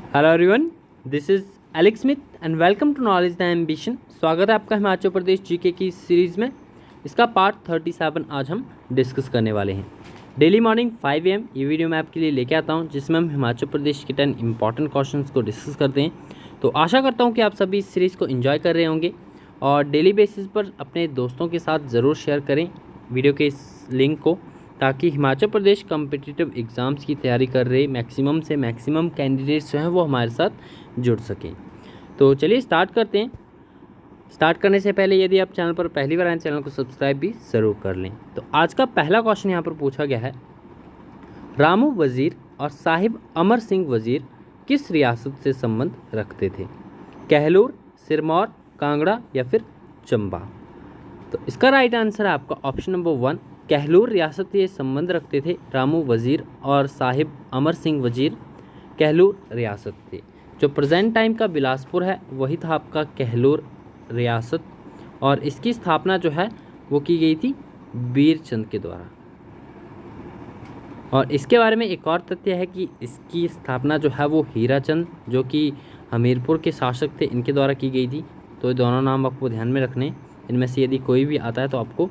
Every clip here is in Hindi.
Hello everyone, this is Alex Smith and welcome to knowledge the ambition. स्वागत है आपका हिमाचल प्रदेश जीके की सीरीज़ में। इसका पार्ट 37 आज हम डिस्कस करने वाले हैं। डेली मॉर्निंग 5 AM ये वीडियो मैं आपके लिए लेके आता हूं, जिसमें हम हिमाचल प्रदेश के 10 इंपॉर्टेंट क्वेश्चंस को डिस्कस करते हैं। तो आशा करता हूँ कि आप सभी इस सीरीज़ को एंजॉय कर रहे होंगे और डेली बेसिस पर अपने दोस्तों के साथ ज़रूर शेयर करें वीडियो के इस लिंक को, ताकि हिमाचल प्रदेश कॉम्पिटिटिव एग्ज़ाम्स की तैयारी कर रहे मैक्सिमम से मैक्सिमम कैंडिडेट्स जो हैं वो हमारे साथ जुड़ सकें। तो चलिए स्टार्ट करते हैं। स्टार्ट करने से पहले यदि आप चैनल पर पहली बार आए, चैनल को सब्सक्राइब भी ज़रूर कर लें। तो आज का पहला क्वेश्चन यहाँ पर पूछा गया है, रामू वज़ीर और साहिब अमर सिंह वज़ीर किस रियासत से संबंध रखते थे? कहलूर, सिरमौर, कांगड़ा या फिर चंबा? तो इसका राइट आंसर है आपका ऑप्शन नंबर 1, कहलूर रियासत से संबंध रखते थे रामू वज़ीर और साहिब अमर सिंह वज़ीर कहलूर रियासत थे। जो प्रेजेंट टाइम का बिलासपुर है वही था आपका कहलूर रियासत, और इसकी स्थापना जो है वो की गई थी बीरचंद के द्वारा। और इसके बारे में एक और तथ्य है कि इसकी स्थापना जो है वो हीराचंद, जो कि हमीरपुर के शासक थे, इनके द्वारा की गई थी। तो ये दोनों नाम आपको ध्यान में रखने, इनमें से यदि कोई भी आता है तो आपको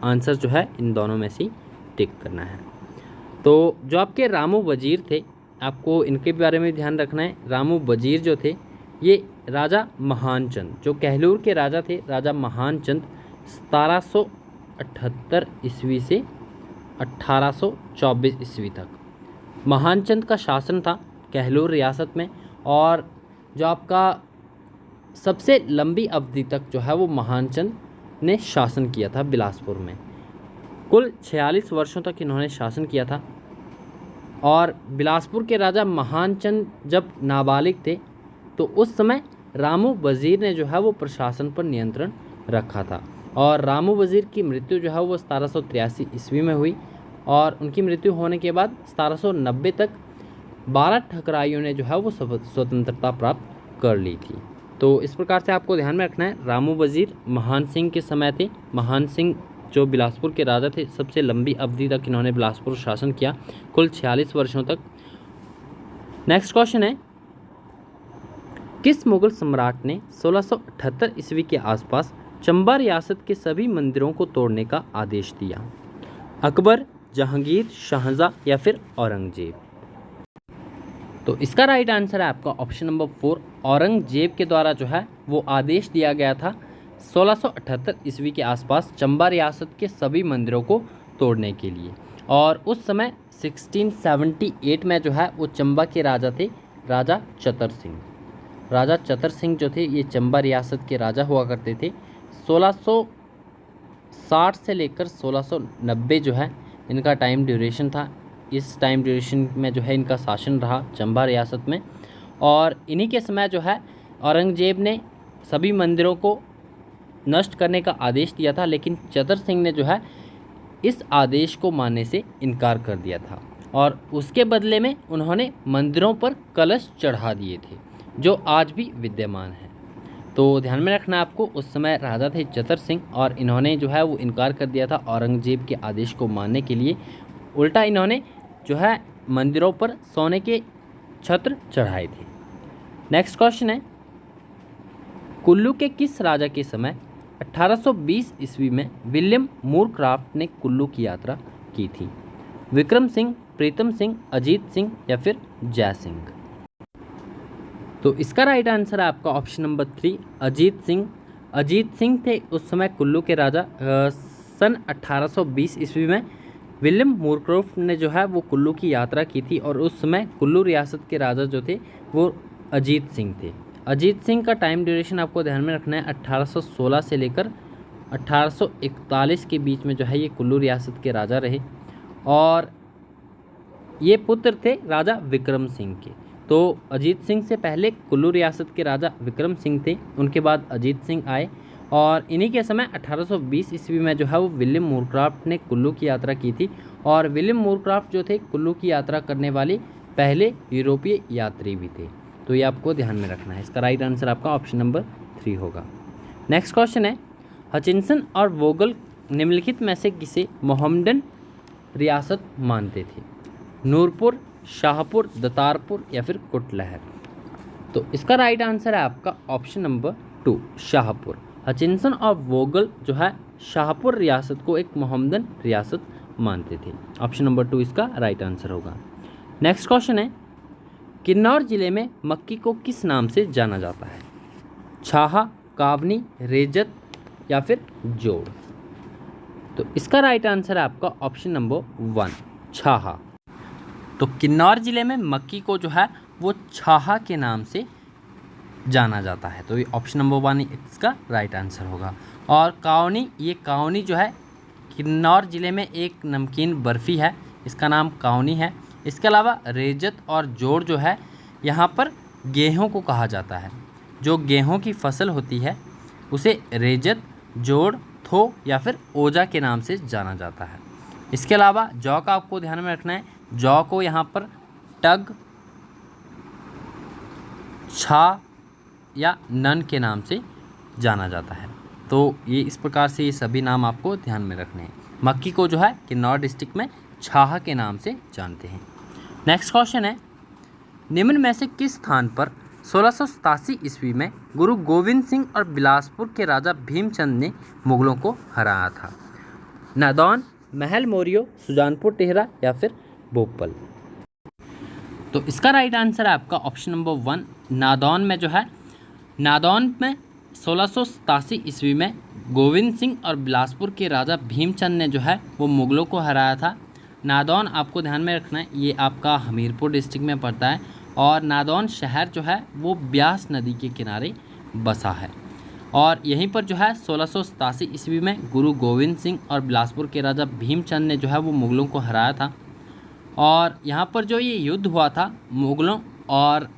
आंसर जो है इन दोनों में से टिक करना है। तो जो आपके रामू वज़ीर थे, आपको इनके बारे में ध्यान रखना है। रामू वज़ीर जो थे ये राजा महानचंद, जो कहलूर के राजा थे, राजा महानचंद 1778 ईस्वी से 1824 ईस्वी तक महानचंद का शासन था कहलूर रियासत में। और जो आपका सबसे लंबी अवधि तक जो है वो महानचंद ने शासन किया था बिलासपुर में। कुल 46 वर्षों तक इन्होंने शासन किया था। और बिलासपुर के राजा महानचंद जब नाबालिग थे तो उस समय रामू वज़ीर ने जो है वो प्रशासन पर नियंत्रण रखा था। और रामू वज़ीर की मृत्यु जो है वो 1783 ईस्वी में हुई, और उनकी मृत्यु होने के बाद 1790 तक 12 ठकुराइयों ने जो है वो स्वतंत्रता प्राप्त कर ली थी। तो इस प्रकार से आपको ध्यान में रखना है, रामू वज़ीर महान सिंह के समय थे। महान सिंह जो बिलासपुर के राजा थे, सबसे लंबी अवधि तक इन्होंने बिलासपुर शासन किया, कुल 46 वर्षों तक। नेक्स्ट क्वेश्चन है, किस मुगल सम्राट ने 1678 ईस्वी के आसपास चंबा रियासत के सभी मंदिरों को तोड़ने का आदेश दिया? अकबर, जहांगीर, शाहजहां या फिर औरंगजेब? तो इसका राइट आंसर है आपका ऑप्शन नंबर 4, औरंगजेब के द्वारा जो है वो आदेश दिया गया था 1678 ईस्वी के आसपास चंबा रियासत के सभी मंदिरों को तोड़ने के लिए। और उस समय 1678 में जो है वो चंबा के राजा थे राजा चतर सिंह। राजा चतर सिंह जो थे ये चंबा रियासत के राजा हुआ करते थे। 1660 से लेकर 1690 जो है इनका टाइम ड्यूरेशन था। इस टाइम ड्यूरेशन में जो है इनका शासन रहा चंबा रियासत में। और इन्हीं के समय जो है औरंगजेब ने सभी मंदिरों को नष्ट करने का आदेश दिया था, लेकिन चतर सिंह ने जो है इस आदेश को मानने से इनकार कर दिया था, और उसके बदले में उन्होंने मंदिरों पर कलश चढ़ा दिए थे, जो आज भी विद्यमान है। तो ध्यान में रखना आपको, उस समय राजा थे चतर सिंह और इन्होंने जो है वो इनकार कर दिया था औरंगजेब के आदेश को मानने के लिए। उल्टा इन्होंने जो है मंदिरों पर सोने के छत्र चढ़ाए थे। नेक्स्ट क्वेश्चन है, कुल्लू के किस राजा के समय 1820 ईस्वी में विलियम मूरक्राफ्ट ने कुल्लू की यात्रा की थी? विक्रम सिंह, प्रीतम सिंह, अजीत सिंह या फिर जय सिंह? तो इसका राइट आंसर है आपका ऑप्शन नंबर 3, अजीत सिंह। अजीत सिंह थे उस समय कुल्लू के राजा। सन 1820 ईस्वी में विलियम मूरक्राफ्ट ने जो है वो कुल्लू की यात्रा की थी, और उस समय कुल्लू रियासत के राजा जो थे वो अजीत सिंह थे। अजीत सिंह का टाइम ड्यूरेशन आपको ध्यान में रखना है, 1816 से लेकर 1841 के बीच में जो है ये कुल्लू रियासत के राजा रहे, और ये पुत्र थे राजा विक्रम सिंह के। तो अजीत सिंह से पहले कुल्लू रियासत के राजा विक्रम सिंह थे, उनके बाद अजीत सिंह आए, और इन्हीं के समय 1820 ईस्वी में जो है वो विलियम मूरक्राफ्ट ने कुल्लू की यात्रा की थी। और विलियम मूरक्राफ्ट जो थे कुल्लू की यात्रा करने वाले पहले यूरोपीय यात्री भी थे। तो ये आपको ध्यान में रखना है। इसका राइट आंसर आपका ऑप्शन नंबर 3 होगा। नेक्स्ट क्वेश्चन है, हचिंसन और वोगल निम्नलिखित में से किसे मोहम्मडन रियासत मानते थे? नूरपुर, शाहपुर, दतारपुर या फिर कुटलहर। तो इसका राइट आंसर है आपका ऑप्शन नंबर 2 शाहपुर। हचिंसन और वोगल जो है शाहपुर रियासत को एक मोहम्मदन रियासत मानते थे। ऑप्शन नंबर 2 इसका राइट आंसर होगा। नेक्स्ट क्वेश्चन है, किन्नौर जिले में मक्की को किस नाम से जाना जाता है? छाहा, कावनी, रेजत या फिर जोड़। तो इसका राइट आंसर है आपका ऑप्शन नंबर 1 छाहा। तो किन्नौर जिले में मक्की को जो है वो छाहा के नाम से जाना जाता है। तो ये ऑप्शन नंबर 1 इसका राइट आंसर होगा। और कावनी, ये कावनी जो है किन्नौर ज़िले में एक नमकीन बर्फ़ी है, इसका नाम कावनी है। इसके अलावा रेजत और जोड़ जो है यहाँ पर गेहूं को कहा जाता है। जो गेहूं की फसल होती है उसे रेजत, जोड़, थो या फिर ओजा के नाम से जाना जाता है। इसके अलावा जौ का आपको ध्यान में रखना है, जौ को यहाँ पर टग, छा या नन के नाम से जाना जाता है। तो ये इस प्रकार से ये सभी नाम आपको ध्यान में रखने हैं। मक्की को जो है किन्नौर डिस्ट्रिक्ट में छाहा के नाम से जानते हैं। नेक्स्ट क्वेश्चन है, निम्न में से किस स्थान पर 1687 ईस्वी में गुरु गोविंद सिंह और बिलासपुर के राजा भीमचंद ने मुगलों को हराया था? नादौन, महल मोरियो, सुजानपुर टिहरा या फिर भोपाल। तो इसका राइट आंसर है आपका ऑप्शन नंबर 1 नादौन में जो है, नादौन में 1687 ईस्वी में गोविंद सिंह और बिलासपुर के राजा भीमचंद ने जो है वो मुगलों को हराया था। नादौन आपको ध्यान में रखना है, ये आपका हमीरपुर डिस्ट्रिक्ट में पड़ता है और नादौन शहर जो है वो ब्यास नदी के किनारे बसा है। और यहीं पर जो है 1687 ईस्वी में गुरु गोविंद सिंह और बिलासपुर के राजा भीमचंद ने जो है वो मुगलों को हराया था। और यहाँ पर जो ये युद्ध हुआ था मुगलों और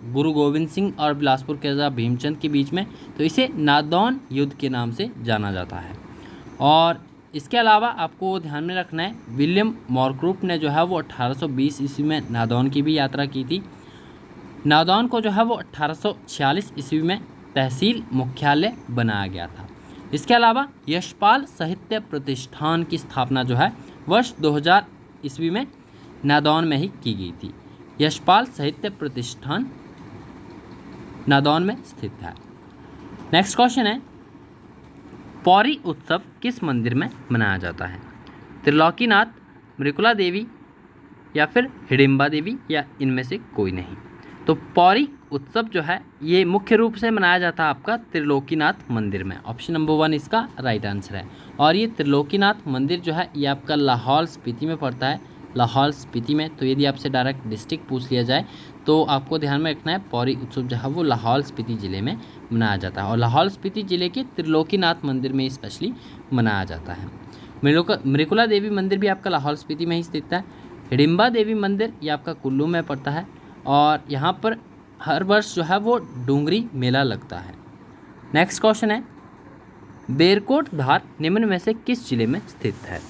गुरु गोविंद सिंह और बिलासपुर के राजा भीमचंद के बीच में, तो इसे नादौन युद्ध के नाम से जाना जाता है। और इसके अलावा आपको ध्यान में रखना है, विलियम मॉरक्रूफ ने जो है वो 1820 ईस्वी में नादौन की भी यात्रा की थी। नादौन को जो है वो 1846 ईस्वी में तहसील मुख्यालय बनाया गया था। इसके अलावा यशपाल साहित्य प्रतिष्ठान की स्थापना जो है वर्ष 2000 ईस्वी में नादौन में ही की गई थी। यशपाल साहित्य प्रतिष्ठान नादौन में स्थित है। नेक्स्ट क्वेश्चन है, पौरी उत्सव किस मंदिर में मनाया जाता है? त्रिलोकीनाथ, मृकुला देवी या फिर हिडिंबा देवी या इनमें से कोई नहीं। तो पौरी उत्सव जो है ये मुख्य रूप से मनाया जाता है आपका त्रिलोकीनाथ मंदिर में। ऑप्शन नंबर 1 इसका राइट आंसर है। और ये त्रिलोकीनाथ मंदिर जो है ये आपका लाहौल स्पीति में पड़ता है, लाहौल स्पीति में। तो यदि आपसे डायरेक्ट डिस्ट्रिक्ट पूछ लिया जाए तो आपको ध्यान में रखना है पौरी उत्सव जो है वो लाहौल स्पीति ज़िले में मनाया जाता है और लाहौल स्पीति ज़िले के त्रिलोकीनाथ मंदिर में स्पेशली मनाया जाता है। मृकुला देवी मंदिर भी आपका लाहौल स्पीति में ही स्थित है। हिडिंबा देवी मंदिर ये आपका कुल्लू में पड़ता है और यहाँ पर हर वर्ष जो है वो डूंगरी मेला लगता है। नेक्स्ट क्वेश्चन है, बेरकोट धार निम्न में से किस जिले में स्थित है?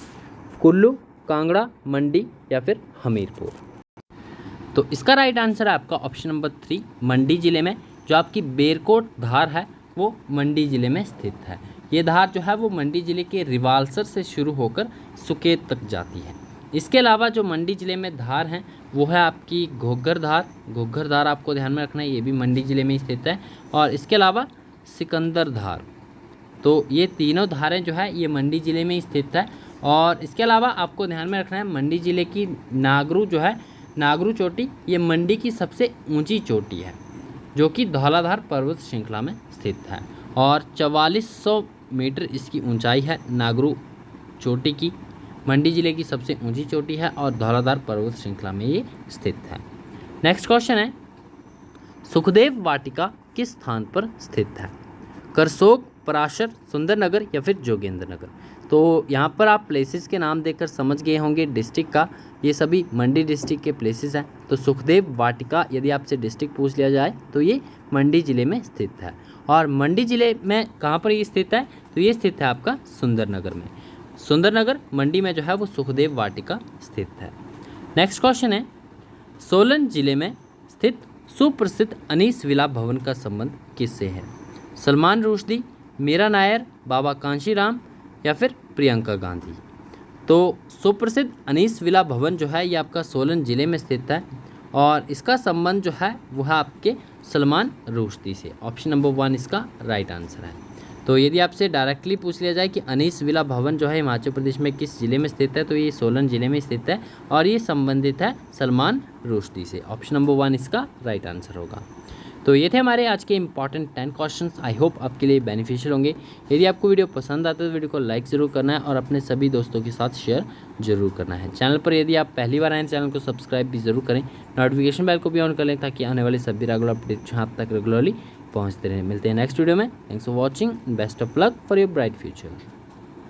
कुल्लू, कांगड़ा, मंडी या फिर हमीरपुर। तो इसका राइट आंसर है आपका ऑप्शन नंबर 3 मंडी ज़िले में। जो आपकी बेरकोट धार है वो मंडी ज़िले में स्थित है। ये धार जो है वो मंडी ज़िले के रिवालसर से शुरू होकर सुकेत तक जाती है। इसके अलावा जो मंडी ज़िले में धार हैं वो है आपकी घोघर धार। घोघर धार आपको ध्यान में रखना है, ये भी मंडी ज़िले में स्थित है। और इसके अलावा सिकंदर धार। तो ये तीनों धारें जो है ये मंडी ज़िले में स्थित है। और इसके अलावा आपको ध्यान में रखना है मंडी ज़िले की नागरू जो है, नागरू चोटी ये मंडी की सबसे ऊंची चोटी है जो कि धौलाधार पर्वत श्रृंखला में स्थित है और 4400 मीटर इसकी ऊंचाई है। नागरू चोटी की मंडी ज़िले की सबसे ऊंची चोटी है और धौलाधार पर्वत श्रृंखला में ये स्थित है। नेक्स्ट क्वेश्चन है, सुखदेव वाटिका किस स्थान पर स्थित है? करसोग, पराशर, सुंदरनगर या फिर जोगेंद्रनगर। तो यहाँ पर आप प्लेसेस के नाम देखकर समझ गए होंगे डिस्ट्रिक्ट का, ये सभी मंडी डिस्ट्रिक्ट के प्लेसेस हैं। तो सुखदेव वाटिका यदि आपसे डिस्ट्रिक्ट पूछ लिया जाए तो ये मंडी ज़िले में स्थित है। और मंडी ज़िले में कहाँ पर ये स्थित है? तो ये स्थित है आपका सुंदरनगर में। सुंदरनगर मंडी में जो है वो सुखदेव वाटिका स्थित है। नेक्स्ट क्वेश्चन है, सोलन जिले में स्थित सुप्रसिद्ध अनीस विला भवन का संबंध किससे है? सलमान रुश्दी, मीरा नायर, बाबा कांशीराम या फिर प्रियंका गांधी। तो सुप्रसिद्ध अनीस विला भवन जो है ये आपका सोलन ज़िले में स्थित है और इसका संबंध जो है वो है आपके सलमान रुश्दी से। ऑप्शन नंबर 1 इसका राइट आंसर है। तो यदि आपसे डायरेक्टली पूछ लिया जाए कि अनीस विला भवन जो है हिमाचल प्रदेश में किस ज़िले में स्थित है, तो ये सोलन ज़िले में स्थित है और ये संबंधित है सलमान रुश्दी से। ऑप्शन नंबर 1 इसका राइट आंसर होगा। तो ये थे हमारे आज के इंपॉर्टेंट 10 क्वेश्चंस। आई होप आपके लिए बेनिफिशियल होंगे। यदि आपको वीडियो पसंद आता है तो वीडियो को लाइक ज़रूर करना है और अपने सभी दोस्तों के साथ शेयर जरूर करना है। चैनल पर यदि आप पहली बार आए चैनल को सब्सक्राइब भी ज़रूर करें, नोटिफिकेशन बेल को भी ऑन कर लें ताकि आने वाले सभी रेगुलर अपडेट जो आप तक रेगुलरली पहुँचते रहें। मिलते हैं नेक्स्ट वीडियो में। Thanks for watching, best of luck for your bright future.